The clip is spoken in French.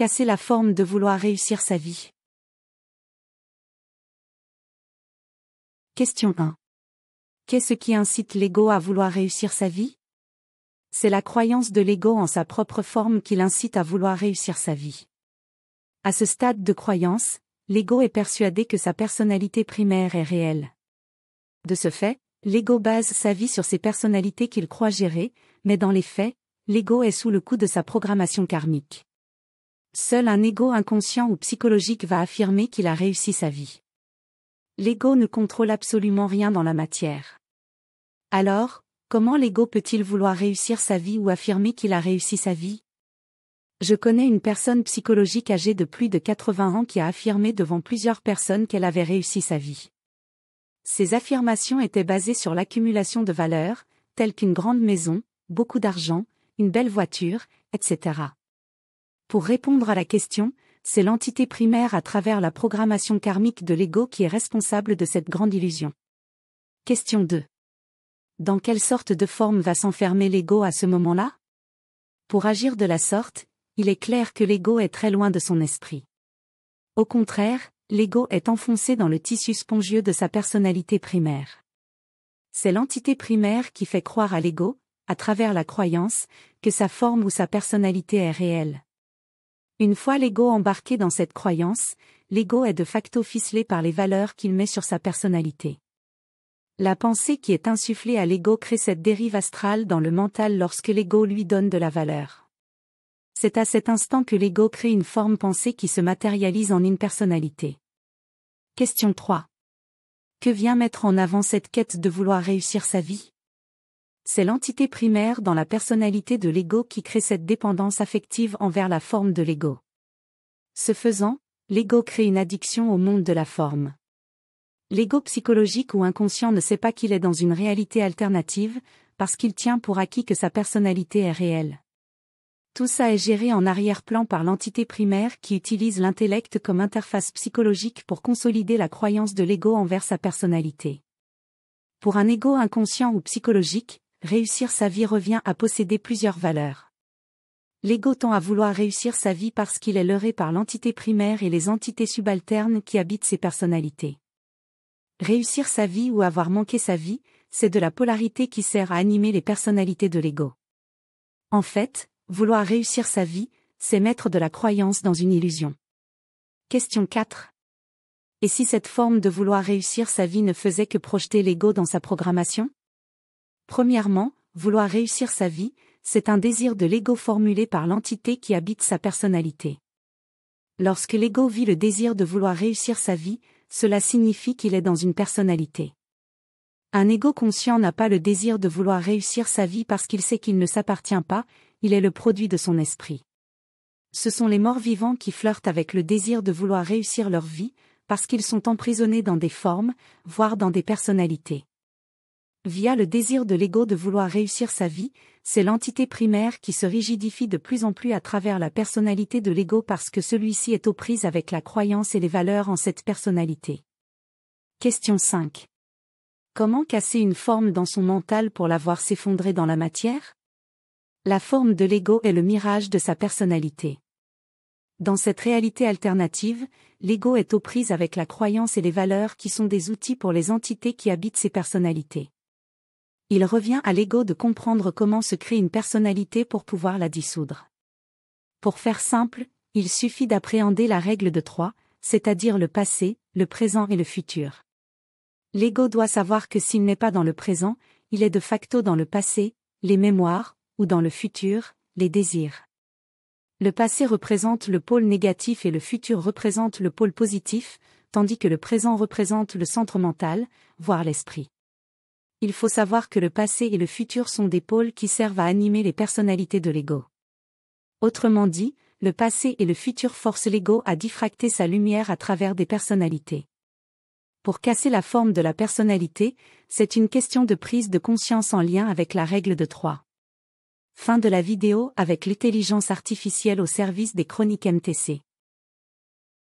casser la forme de vouloir réussir sa vie. Question 1. Qu'est-ce qui incite l'ego à vouloir réussir sa vie? C'est la croyance de l'ego en sa propre forme qui l'incite à vouloir réussir sa vie. À ce stade de croyance, l'ego est persuadé que sa personnalité primaire est réelle. De ce fait, l'ego base sa vie sur ses personnalités qu'il croit gérer, mais dans les faits, l'ego est sous le coup de sa programmation karmique. Seul un ego inconscient ou psychologique va affirmer qu'il a réussi sa vie. L'ego ne contrôle absolument rien dans la matière. Alors, comment l'ego peut-il vouloir réussir sa vie ou affirmer qu'il a réussi sa vie? Je connais une personne psychologique âgée de plus de 80 ans qui a affirmé devant plusieurs personnes qu'elle avait réussi sa vie. Ces affirmations étaient basées sur l'accumulation de valeurs, telles qu'une grande maison, beaucoup d'argent, une belle voiture, etc. Pour répondre à la question, c'est l'entité primaire à travers la programmation karmique de l'ego qui est responsable de cette grande illusion. Question 2. Dans quelle sorte de forme va s'enfermer l'ego à ce moment-là? Pour agir de la sorte, il est clair que l'ego est très loin de son esprit. Au contraire, l'ego est enfoncé dans le tissu spongieux de sa personnalité primaire. C'est l'entité primaire qui fait croire à l'ego, à travers la croyance, que sa forme ou sa personnalité est réelle. Une fois l'ego embarqué dans cette croyance, l'ego est de facto ficelé par les valeurs qu'il met sur sa personnalité. La pensée qui est insufflée à l'ego crée cette dérive astrale dans le mental lorsque l'ego lui donne de la valeur. C'est à cet instant que l'ego crée une forme pensée qui se matérialise en une personnalité. Question 3. Que vient mettre en avant cette quête de vouloir réussir sa vie? C'est l'entité primaire dans la personnalité de l'ego qui crée cette dépendance affective envers la forme de l'ego. Ce faisant, l'ego crée une addiction au monde de la forme. L'ego psychologique ou inconscient ne sait pas qu'il est dans une réalité alternative, parce qu'il tient pour acquis que sa personnalité est réelle. Tout ça est géré en arrière-plan par l'entité primaire qui utilise l'intellect comme interface psychologique pour consolider la croyance de l'ego envers sa personnalité. Pour un ego inconscient ou psychologique, réussir sa vie revient à posséder plusieurs valeurs. L'ego tend à vouloir réussir sa vie parce qu'il est leurré par l'entité primaire et les entités subalternes qui habitent ses personnalités. Réussir sa vie ou avoir manqué sa vie, c'est de la polarité qui sert à animer les personnalités de l'ego. En fait, vouloir réussir sa vie, c'est mettre de la croyance dans une illusion. Question 4. Et si cette forme de vouloir réussir sa vie ne faisait que projeter l'ego dans sa programmation? Premièrement, vouloir réussir sa vie, c'est un désir de l'ego formulé par l'entité qui habite sa personnalité. Lorsque l'ego vit le désir de vouloir réussir sa vie, cela signifie qu'il est dans une personnalité. Un ego conscient n'a pas le désir de vouloir réussir sa vie parce qu'il sait qu'il ne s'appartient pas, il est le produit de son esprit. Ce sont les morts vivants qui flirtent avec le désir de vouloir réussir leur vie, parce qu'ils sont emprisonnés dans des formes, voire dans des personnalités. Via le désir de l'ego de vouloir réussir sa vie, c'est l'entité primaire qui se rigidifie de plus en plus à travers la personnalité de l'ego parce que celui-ci est aux prises avec la croyance et les valeurs en cette personnalité. Question 5. Comment casser une forme dans son mental pour la voir s'effondrer dans la matière? La forme de l'ego est le mirage de sa personnalité. Dans cette réalité alternative, l'ego est aux prises avec la croyance et les valeurs qui sont des outils pour les entités qui habitent ces personnalités. Il revient à l'ego de comprendre comment se crée une personnalité pour pouvoir la dissoudre. Pour faire simple, il suffit d'appréhender la règle de 3, c'est-à-dire le passé, le présent et le futur. L'ego doit savoir que s'il n'est pas dans le présent, il est de facto dans le passé, les mémoires, ou dans le futur, les désirs. Le passé représente le pôle négatif et le futur représente le pôle positif, tandis que le présent représente le centre mental, voire l'esprit. Il faut savoir que le passé et le futur sont des pôles qui servent à animer les personnalités de l'ego. Autrement dit, le passé et le futur forcent l'ego à diffracter sa lumière à travers des personnalités. Pour casser la forme de la personnalité, c'est une question de prise de conscience en lien avec la règle de 3. Fin de la vidéo avec l'intelligence artificielle au service des chroniques MTC.